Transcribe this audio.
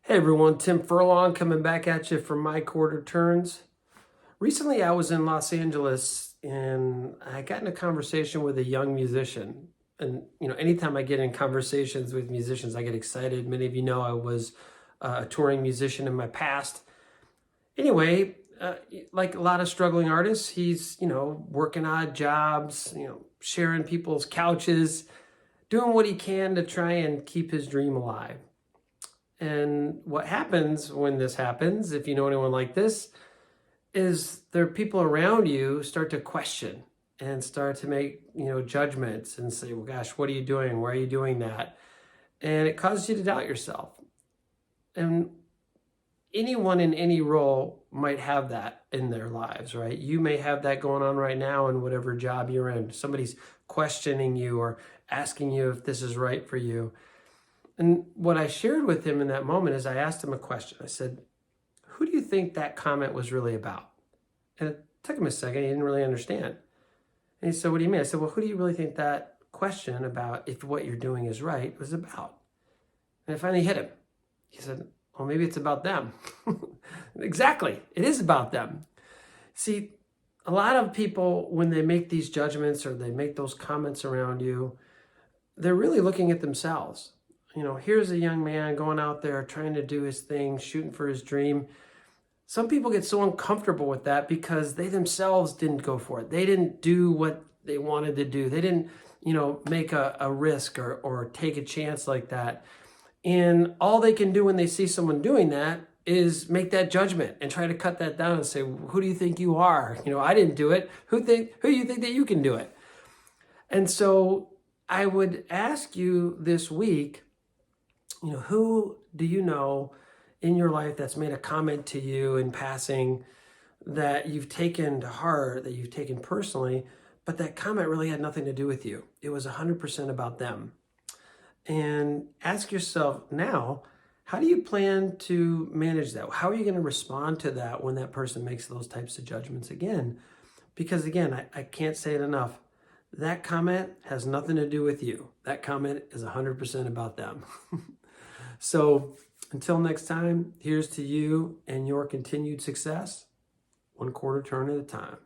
Hey everyone, Tim Furlong coming back at you from My Quarter Turns. Recently I was in Los Angeles and I got in a conversation with a young musician. And anytime I get in conversations with musicians, I get excited. Many of you know I was a touring musician in my past. Anyway, like a lot of struggling artists, he's, working odd jobs, sharing people's couches, doing what he can to try and keep his dream alive. And what happens when this happens, if you know anyone like this, is there are people around you start to question and start to make, judgments and say, well, gosh, what are you doing? Why are you doing that? And it causes you to doubt yourself. And anyone in any role might have that in their lives, right? You may have that going on right now in whatever job you're in. Somebody's questioning you or asking you if this is right for you. And what I shared with him in that moment is I asked him a question. I said, who do you think that comment was really about? And it took him a second. He didn't really understand. And he said, what do you mean? I said, well, who do you really think that question about if what you're doing is right was about? And it finally hit him. He said, well, maybe it's about them. Exactly. It is about them. See, a lot of people, when they make these judgments or they make those comments around you, they're really looking at themselves. Here's a young man going out there trying to do his thing, shooting for his dream. Some people get so uncomfortable with that because they themselves didn't go for it. They didn't do what they wanted to do. They didn't, make a risk or take a chance like that. And all they can do when they see someone doing that is make that judgment and try to cut that down and say, who do you think you are? I didn't do it. Who do you think that you can do it? And so I would ask you this week, who do you know in your life that's made a comment to you in passing that you've taken to heart, that you've taken personally, but that comment really had nothing to do with you? It was 100% about them. And ask yourself now, how do you plan to manage that? How are you going to respond to that when that person makes those types of judgments again? Because again, I can't say it enough. That comment has nothing to do with you. That comment is 100% about them. So until next time, here's to you and your continued success, one quarter turn at a time.